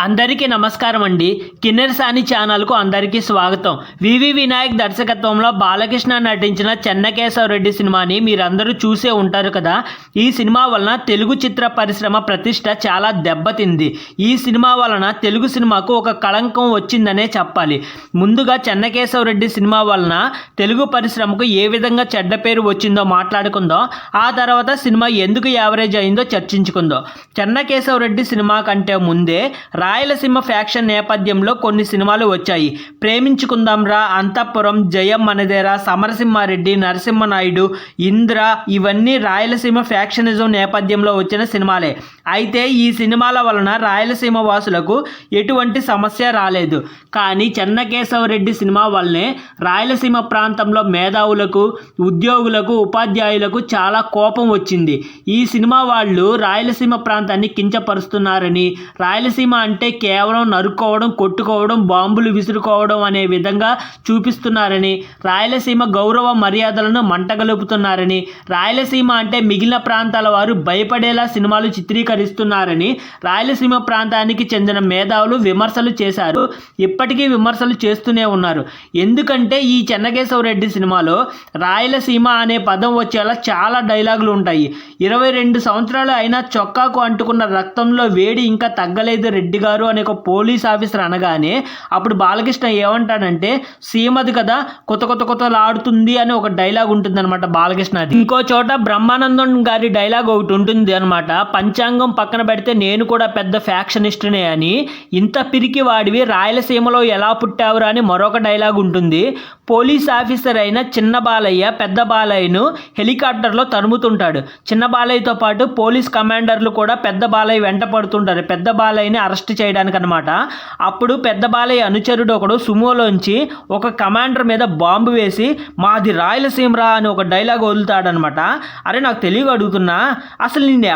అందరికీ నమస్కారం అండి. కిన్నెర సాని ఛానల్కు అందరికీ స్వాగతం. వివి వినాయక్ దర్శకత్వంలో బాలకృష్ణ నటించిన చెన్నకేశవరెడ్డి సినిమాని మీరందరూ చూసే ఉంటారు కదా. ఈ సినిమా వలన తెలుగు చిత్ర పరిశ్రమ ప్రతిష్ట చాలా దెబ్బతింది. ఈ సినిమా వలన తెలుగు సినిమాకు ఒక కళంకం వచ్చిందనే చెప్పాలి. ముందుగా చెన్నకేశవరెడ్డి సినిమా వలన తెలుగు పరిశ్రమకు ఏ విధంగా చెడ్డ పేరు వచ్చిందో మాట్లాడుకుందాం. ఆ తర్వాత సినిమా ఎందుకు యావరేజ్ అయిందో చర్చించుకుందాం. చెన్నకేశవరెడ్డి సినిమా కంటే ముందే రాయలసీమ ఫ్యాక్షన్ నేపథ్యంలో కొన్ని సినిమాలు వచ్చాయి. ప్రేమించుకుందాం రా, అంతఃపురం, జయం మనదేరా, సమరసింహారెడ్డి, నరసింహనాయుడు, ఇంద్ర ఇవన్నీ రాయలసీమ ఫ్యాక్షనిజం నేపథ్యంలో వచ్చిన సినిమాలే. అయితే ఈ సినిమాల వలన రాయలసీమ వాసులకు ఎటువంటి సమస్య రాలేదు. కానీ చెన్నకేశవరెడ్డి సినిమా వల్లనే రాయలసీమ ప్రాంతంలో మేధావులకు, ఉద్యోగులకు, ఉపాధ్యాయులకు చాలా కోపం వచ్చింది. ఈ సినిమా వాళ్ళు రాయలసీమ ప్రాంతాన్ని కించపరుస్తున్నారని, రాయలసీమ అంటే కేవలం నరుక్కోవడం, కొట్టుకోవడం, బాంబులు విసురుకోవడం అనే విధంగా చూపిస్తున్నారని, రాయలసీమ గౌరవ మర్యాదలను మంటగలుపుతున్నారని, రాయలసీమ అంటే మిగిలిన ప్రాంతాల వారు భయపడేలా సినిమాలు చిత్రీకరిస్తున్నారని రాయలసీమ ప్రాంతానికి చెందిన మేధావులు విమర్శలు చేశారు. ఇప్పటికీ విమర్శలు చేస్తూనే ఉన్నారు. ఎందుకంటే ఈ చెన్నకేశవరెడ్డి సినిమాలో రాయలసీమ అనే పదం వచ్చేలా చాలా డైలాగులు ఉంటాయి. 22 సంవత్సరాలు అయినా చొక్కాకు అంటుకున్న రక్తంలో వేడి ఇంకా తగ్గలేదు రెడ్డి గారు అనే ఒక పోలీస్ ఆఫీసర్ అనగానే అప్పుడు బాలకృష్ణ ఏమంటాడంటే, సీమది కదా కొత్త కొత్త కొత్తలాడుతుంది అని ఒక డైలాగ్ ఉంటుంది అనమాట బాలకృష్ణది. ఇంకో చోట బ్రహ్మానందం గారి డైలాగ్ ఒకటి ఉంటుంది అనమాట, పంచాంగం పక్కన పెడితే నేను కూడా పెద్ద ఫ్యాక్షనిస్టునే అని. ఇంత పిరికి వాడివి రాయలసీమలో ఎలా పుట్టావురా అని మరొక డైలాగ్ ఉంటుంది. పోలీస్ ఆఫీసర్ అయిన చిన్న బాలయ్య పెద్ద బాలయ్యను హెలికాప్టర్లో తరుముతుంటాడు. చిన్న బాలయ్యతో పాటు పోలీస్ కమాండర్లు కూడా పెద్ద బాలయ్య వెంట పడుతుంటారు పెద్ద బాలయ్యని అరెస్ట్ చేయడానికి అనమాట. అప్పుడు పెద్ద బాలయ్య అనుచరుడు ఒకడు సుమోలోంచి ఒక కమాండర్ మీద బాంబు వేసి మాది రాయలసీమరా అని ఒక డైలాగ్ వదులుతాడనమాట. అరే నాకు తెలియక అడుగుతున్నా, అసలు నిన్ను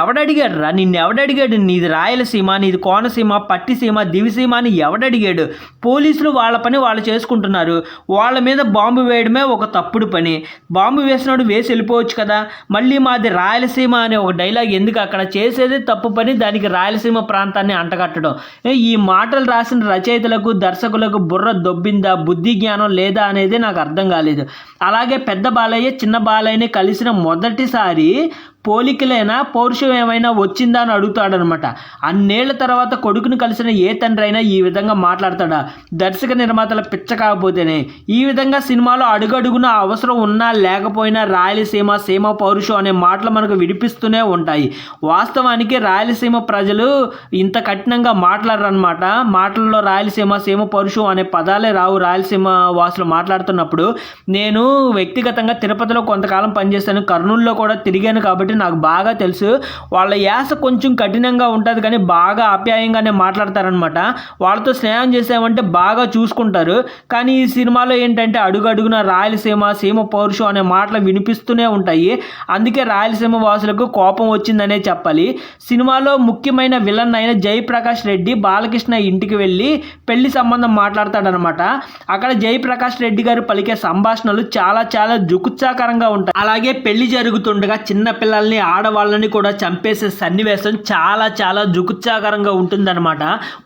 ఎవడడిగాడు నీది రాయలసీమ, నీది కోనసీమ, పట్టిసీమ, దివిసీమ అని ఎవడడిగాడు? పోలీసులు వాళ్ళ పని వాళ్ళు చేసుకుంటున్నారు. వాళ్ళ మీద బాంబు వేయడమే ఒక తప్పుడు పని. బాంబు వేసినాడు వేసి వెళ్ళిపోవచ్చు కదా. మళ్ళీ మాది రాయలసీమ అనే ఒక డైలాగ్ ఎందుకు? అక్కడ చేసేది తప్పు పని, దానికి రాయలసీమ ప్రాంతాన్ని అంటగట్టడం. ఈ మాటలు రాసిన రచయితలకు, దర్శకులకు బుర్ర దొబ్బిందా, బుద్ధి జ్ఞానం లేదా అనేది నాకు అర్థం కాలేదు. అలాగే పెద్ద బాలయ్య చిన్న బాలయ్యని కలిసిన మొదటిసారి పోలికలైనా పౌరుషం ఏమైనా వచ్చిందా అని అడుగుతాడనమాట. అన్నేళ్ల తర్వాత కొడుకుని కలిసిన ఏ తండ్రి అయినా ఈ విధంగా మాట్లాడతాడా? దర్శక నిర్మాతల పిచ్చ కాకపోతేనే. ఈ విధంగా సినిమాలో అడుగడుగున అవసరం ఉన్నా లేకపోయినా రాయలసీమ, సీమ పౌరుషం అనే మాటలు మనకు వినిపిస్తూనే ఉంటాయి. వాస్తవానికి రాయలసీమ ప్రజలు ఇంత కఠినంగా మాట్లాడరనమాట. మాటల్లో రాయలసీమ, సీమ పౌరుషం అనే పదాలే రావు రాయలసీమ వాసులు మాట్లాడుతున్నప్పుడు. నేను వ్యక్తిగతంగా తిరుపతిలో కొంతకాలం పనిచేస్తాను, కర్నూలులో కూడా తిరిగాను కాబట్టి నాకు బాగా తెలుసు. వాళ్ళ యాస కొంచెం కఠినంగా ఉంటుంది కానీ బాగా ఆప్యాయంగానే మాట్లాడతారనమాట. వాళ్ళతో స్నేహం చేసామంటే బాగా చూసుకుంటారు. కానీ ఈ సినిమాలో ఏంటంటే అడుగడుగున రాయలసీమ, సీమ పౌరుషం అనే మాటలు వినిపిస్తూనే ఉంటాయి. అందుకే రాయలసీమ వాసులకు కోపం వచ్చిందనే చెప్పాలి. సినిమాలో ముఖ్యమైన విలన్ అయిన జయప్రకాష్ రెడ్డి బాలకృష్ణ ఇంటికి వెళ్ళి పెళ్లి సంబంధం మాట్లాడతాడనమాట. అక్కడ జయప్రకాష్ రెడ్డి గారు పలికే సంభాషణలు చాలా చాలా జుగుత్సాకరంగా ఉంటాయి. అలాగే పెళ్లి జరుగుతుండగా చిన్న పిల్లల్ని, ఆడవాళ్ళని కూడా చంపేసే సన్నివేశం చాలా చాలా జుగుత్సాకరంగా ఉంటుందన్నమాట.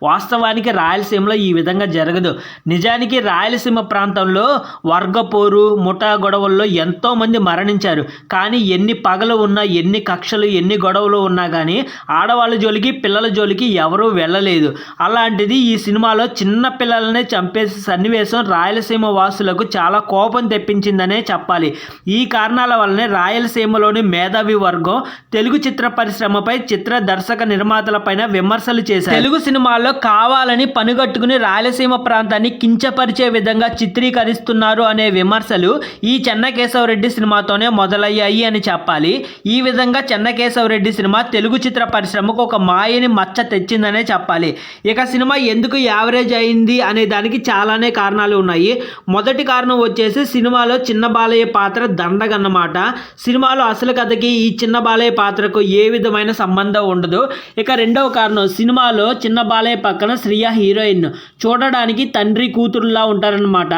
వాస్తవానికి రాయలసీమలో ఈ విధంగా జరగదు. నిజానికి రాయలసీమ ప్రాంతంలో వర్గపోరు, ముఠా గొడవల్లో ఎంతోమంది మరణించారు. కానీ ఎన్ని పగలు ఉన్నా, ఎన్ని కక్షలు, ఎన్ని గొడవలు ఉన్నా కానీ ఆడవాళ్ళ జోలికి, పిల్లల జోలికి ఎవరూ వెళ్ళలేదు. అలాంటిది ఈ సినిమాలో చిన్న పిల్లలనే చంపేసే సన్నివేశం రాయలసీమ వాసులకు చాలా కోపం తెప్పించిందనే చెప్పాలి. ఈ కారణాల వల్లనే రాయలసీమలోని మేధావి వర్గం తెలుగు చిత్ర పరిశ్రమపై, చిత్ర దర్శక నిర్మాతలపైన విమర్శలు చేశారు. తెలుగు సినిమాల్లో కావాలని పనిగట్టుకుని రాయలసీమ ప్రాంతాన్ని కించపరిచే విధంగా చిత్రీకరిస్తున్నారు అనే విమర్శలు ఈ చెన్నకేశవరెడ్డి సినిమాతోనే మొదలయ్యాయి అని చెప్పాలి. ఈ విధంగా చెన్నకేశవరెడ్డి సినిమా తెలుగు చిత్ర పరిశ్రమకు ఒక మాయని మచ్చ తెచ్చిందనే చెప్పాలి. ఇక సినిమా ఎందుకు యావరేజ్ అయింది అనే దానికి చాలానే కారణాలు ఉన్నాయి. మొదటి కారణం వచ్చేసి సినిమాలో చిన్న బాలయ్య పాత్ర దండగన్నమాట. సినిమాలో అసలు కథకి ఈ చిన్న బాలయ్య పాత్రకు ఏ విధమైన సంబంధం ఉండదు. ఇక రెండవ కారణం, సినిమాలో చిన్న బాలయ్య పక్కన శ్రియ హీరోయిన్, చూడడానికి తండ్రి కూతురులా ఉంటారనమాట.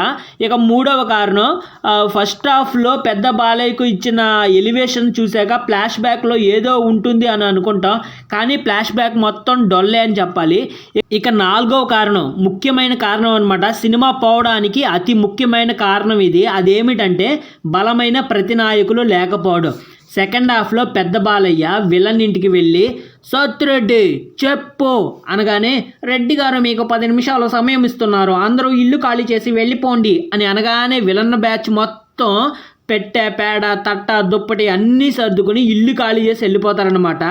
ఇక మూడవ కారణం, ఫస్ట్ హాఫ్లో పెద్ద బాలయ్యకు ఇచ్చిన ఎలివేషన్ చూశాక ఫ్లాష్ బ్యాక్లో ఏదో ఉంటుంది అని అనుకుంటాం, కానీ ఫ్లాష్ బ్యాక్ మొత్తం డొల్లే అని చెప్పాలి. చెప్పాలి. ఇక 4వ కారణం, ముఖ్యమైన కారణం అనమాట, సినిమా పోవడానికి అతి ముఖ్యమైన కారణం ఇది. అదేమిటంటే బలమైన ప్రతినాయకులు లేకపోవడం. సెకండ్ హాఫ్లో పెద్ద బాలయ్య విలన్ ఇంటికి వెళ్ళి సత్తిరెడ్డి చెప్పు అనగానే, రెడ్డి గారు మీకు 10 నిమిషాలు సమయం ఇస్తున్నారు, అందరూ ఇల్లు ఖాళీ చేసి వెళ్ళిపోండి అని అనగానే విలన్ బ్యాచ్ మొత్తం పెట్టె పేడ తట్ట దుప్పటి అన్నీ సర్దుకుని ఇల్లు ఖాళీ చేసి వెళ్ళిపోతారనమాట.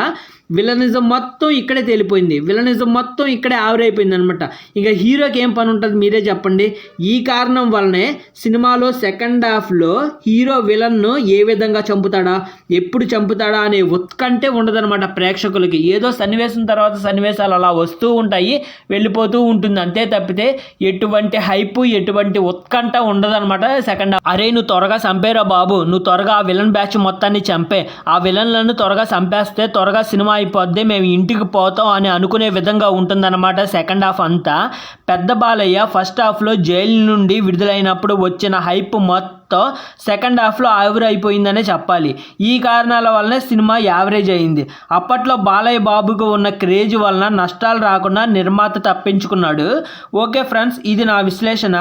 విలనిజం మొత్తం ఇక్కడే తేలిపోయింది, విలనిజం మొత్తం ఇక్కడే ఆవిరైపోయింది అనమాట. ఇంకా హీరోకి ఏం పని ఉంటుంది మీరే చెప్పండి. ఈ కారణం వల్లనే సినిమాలో సెకండ్ హాఫ్లో హీరో విలన్ను ఏ విధంగా చంపుతాడా, ఎప్పుడు చంపుతాడా అనే ఉత్కంఠే ఉండదన్నమాట ప్రేక్షకులకి. ఏదో సన్నివేశం తర్వాత సన్నివేశాలు అలా వస్తూ ఉంటాయి, వెళ్ళిపోతూ ఉంటుంది అంతే తప్పితే ఎటువంటి హైపు ఎటువంటి ఉత్కంఠ ఉండదన్నమాట సెకండ్ హాఫ్. అరే నువ్వు త్వరగా చంపేరా బాబు, నువ్వు త్వరగా ఆ విలన్ బ్యాచ్ మొత్తాన్ని చంపే, ఆ విలన్లను త్వరగా చంపేస్తే త్వరగా సినిమా అయిపోద్ది, మేము ఇంటికి పోతాం అని అనుకునే విధంగా ఉంటుందన్నమాట సెకండ్ హాఫ్ అంతా. పెద్ద బాలయ్య ఫస్ట్ హాఫ్లో జైలు నుండి విడుదలైనప్పుడు వచ్చిన హైప్ మొత్తం సెకండ్ హాఫ్లో ఆవిరైపోయిందనే చెప్పాలి. ఈ కారణాల వల్లనే సినిమా యావరేజ్ అయింది. అప్పట్లో బాలయ్య బాబుకు ఉన్న క్రేజ్ వలన నష్టాలు రాకుండా నిర్మాత తప్పించుకున్నాడు. ఓకే ఫ్రెండ్స్, ఇది నా విశ్లేషణ.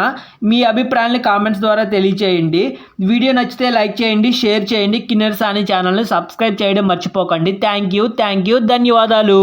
మీ అభిప్రాయాన్ని కామెంట్స్ ద్వారా తెలియచేయండి. వీడియో నచ్చితే లైక్ చేయండి, షేర్ చేయండి, కిన్నెర సాని ఛానల్ని సబ్స్క్రైబ్ చేయడం మర్చిపోకండి. థ్యాంక్ యూ, ధన్యవాదాలు.